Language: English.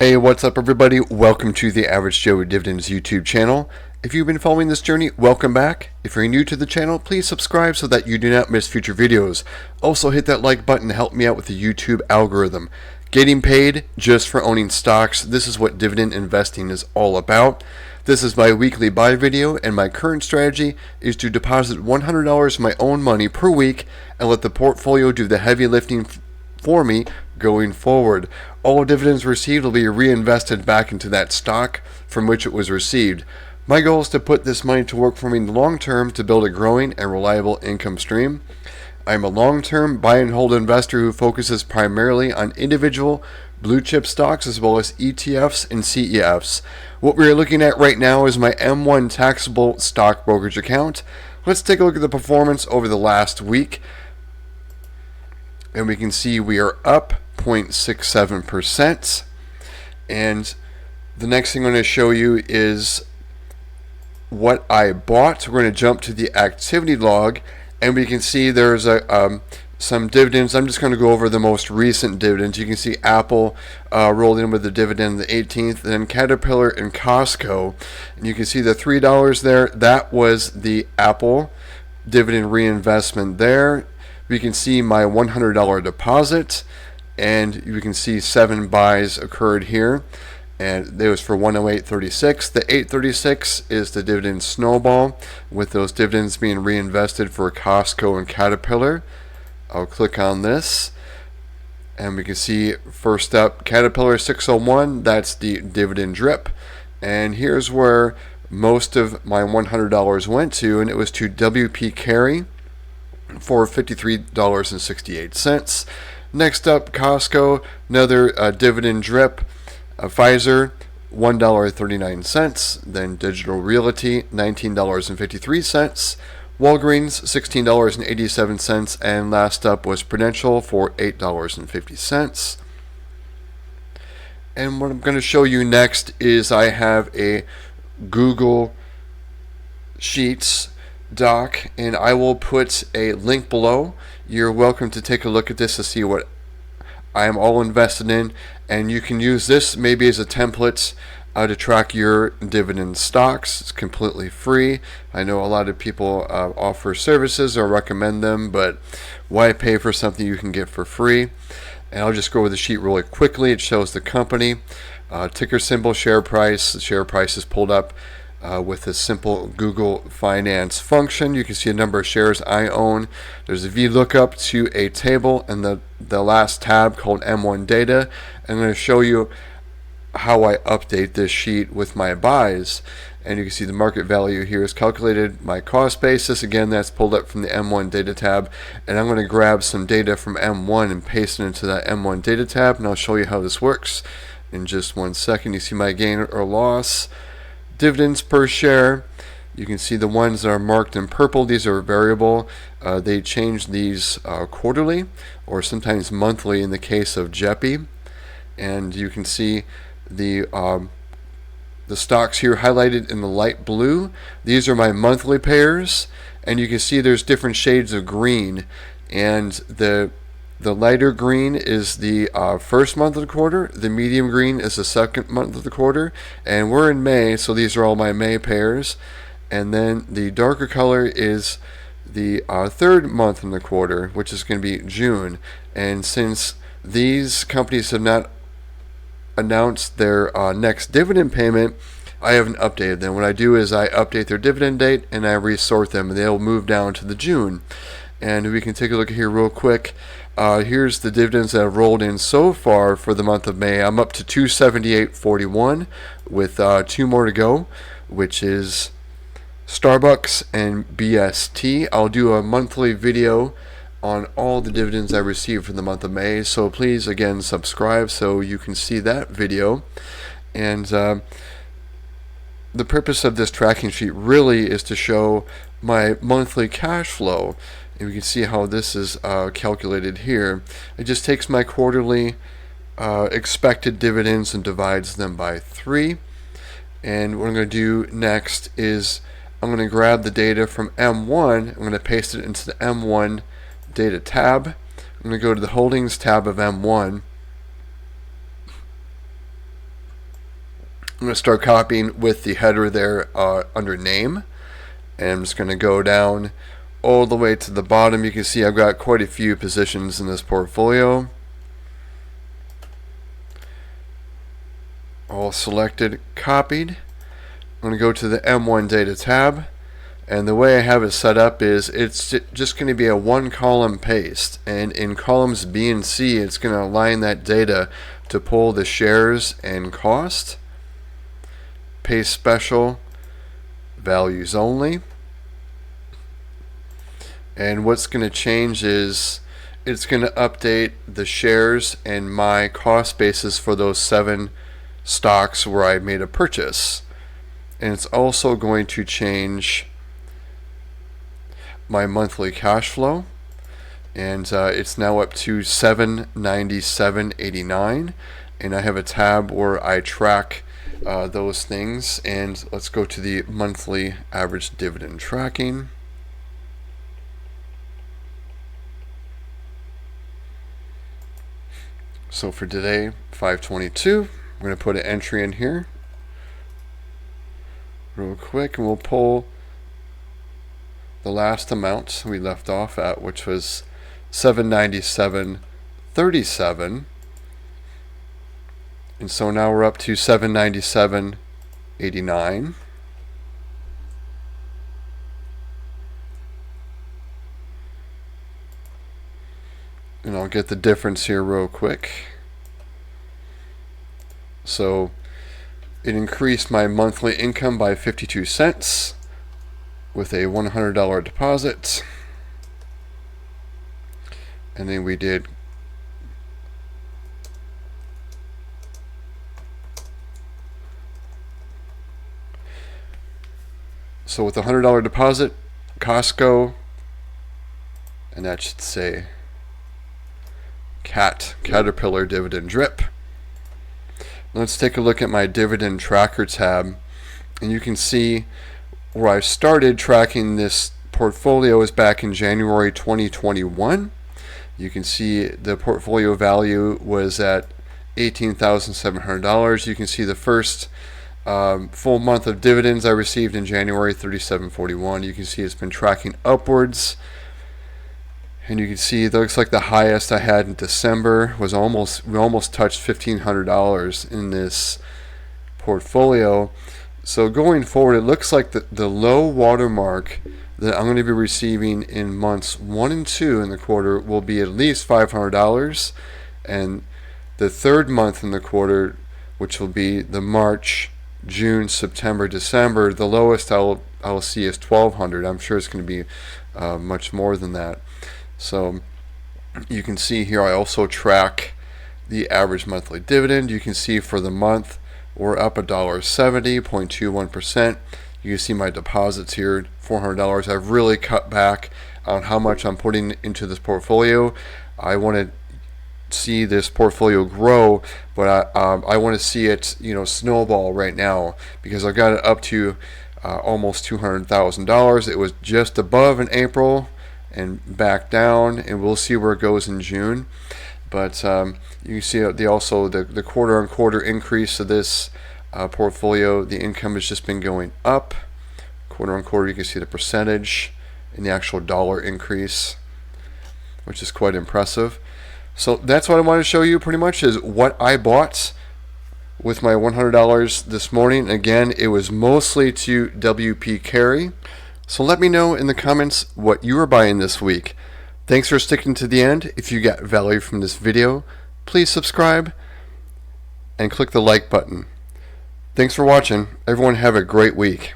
Hey, what's up everybody? Welcome to the Average Joe Dividends YouTube channel. If you've been following this journey, welcome back. If you're new to the channel, please subscribe so that you do not miss future videos. Also hit that like button to help me out with the YouTube algorithm. Getting paid just for owning stocks, this is what dividend investing is all about. This is my weekly buy video, and my current strategy is to deposit $100 of my own money per week and let the portfolio do the heavy lifting for me going forward. All dividends received will be reinvested back into that stock from which it was received. My goal is to put this money to work for me in the long term to build a growing and reliable income stream. I'm a long-term buy and hold investor who focuses primarily on individual blue chip stocks as well as ETFs and CEFs. What we are looking at right now is my M1 taxable stock brokerage account. Let's take a look at the performance over the last week. And we can see we are up 0.67%. And the next thing I'm going to show you is what I bought. We're going to jump to the activity log, and we can see there's some dividends. I'm just going to go over the most recent dividends. You can see Apple rolled in with the dividend the 18th, and then Caterpillar and Costco. And you can see the $3 there. That was the Apple dividend reinvestment there. We can see my $100 deposit, and you can see 7 buys occurred here, and it was for 108.36. The 8.36 is the dividend snowball, with those dividends being reinvested for Costco and Caterpillar. I'll click on this, and we can see first up Caterpillar 601. That's the dividend drip, and here's where most of my $100 went to, and it was to WP Carey for $53.68. Next up, Costco, another dividend drip. Pfizer, $1.39. Then Digital Realty, $19.53. Walgreens, $16.87. And last up was Prudential for $8.50. And what I'm going to show you next is I have a Google Sheets doc, and I will put a link below. You're welcome to take a look at this to see what I am all invested in, and you can use this maybe as a template to track your dividend stocks. It's completely free. I know a lot of people offer services or recommend them, but why pay for something you can get for free? And I'll just go over the sheet really quickly. It shows the company, ticker symbol, share price. The share price is pulled up with a simple Google Finance function. You can see a number of shares I own. There's a VLOOKUP to a table, and the last tab called M1 Data. I'm going to show you how I update this sheet with my buys. And you can see the market value here is calculated, my cost basis. Again, that's pulled up from the M1 Data tab. And I'm going to grab some data from M1 and paste it into that M1 Data tab, and I'll show you how this works in just 1 second. You see my gain or loss. Dividends per share, you can see the ones that are marked in purple. These are variable. They change these quarterly or sometimes monthly in the case of JEPI. And you can see the stocks here highlighted in the light blue. These are my monthly pairs, and you can see there's different shades of green, and the lighter green is the first month of the quarter. The medium green is the second month of the quarter. And we're in May, so these are all my May pairs. And then the darker color is the third month in the quarter, which is going to be June. And since these companies have not announced their next dividend payment, I haven't updated them. What I do is I update their dividend date and I resort them, and they'll move down to the June. And we can take a look here real quick. Here's the dividends that have rolled in so far for the month of May. I'm up to 278.41 with 2 more to go, which is Starbucks and BST. I'll do a monthly video on all the dividends I received for the month of May, so please again subscribe so you can see that video. And the purpose of this tracking sheet really is to show my monthly cash flow. And we can see how this is calculated here. It just takes my quarterly expected dividends and divides them by 3. And what I'm going to do next is I'm going to grab the data from M1. I'm going to paste it into the M1 data tab. I'm going to go to the holdings tab of M1. I'm going to start copying with the header there under name. And I'm just going to go down all the way to the bottom. You can see I've got quite a few positions in this portfolio. All selected, copied. I'm going to go to the M1 data tab. And the way I have it set up is it's just going to be a one column paste. And in columns B and C, it's going to align that data to pull the shares and cost. Paste special, values only. And what's going to change is it's going to update the shares and my cost basis for those 7 stocks where I made a purchase. And it's also going to change my monthly cash flow, and it's now up to $797.89, and I have a tab where I track those things. And let's go to the monthly average dividend tracking. So for today, 5/22, I'm going to put an entry in here real quick, and we'll pull the last amount we left off at, which was $797.37. And so now we're up to $797.89. And I'll get the difference here real quick. So it increased my monthly income by 52 cents with a $100 deposit. And then we did so with a $100 deposit, Costco, and that should say Caterpillar dividend drip. Let's take a look at my dividend tracker tab, and you can see where I started tracking this portfolio is back in January 2021. You can see the portfolio value was at $18,700. You can see the first full month of dividends I received in January, $37.41. You can see it's been tracking upwards. And you can see it looks like the highest I had in December was we almost touched $1,500 in this portfolio. So going forward, it looks like the low water mark that I'm going to be receiving in months 1 and 2 in the quarter will be at least $500. And the third month in the quarter, which will be the March, June, September, December, the lowest I'll see is $1,200. I'm sure it's going to be much more than that. So you can see here I also track the average monthly dividend. You can see for the month we're up $1.70, 0.21%. You can see my deposits here, $400. I've really cut back on how much I'm putting into this portfolio. I want to see this portfolio grow, but I want to see it, snowball right now, because I've got it up to almost $200,000. It was just above in April and back down, and we'll see where it goes in June. But you can see the quarter-on-quarter increase of this portfolio. The income has just been going up. Quarter-on-quarter, you can see the percentage and the actual dollar increase, which is quite impressive. So that's what I want to show you pretty much, is what I bought with my $100 this morning. Again, it was mostly to WP Carry. So let me know in the comments what you are buying this week. Thanks for sticking to the end. If you got value from this video, please subscribe and click the like button. Thanks for watching. Everyone have a great week.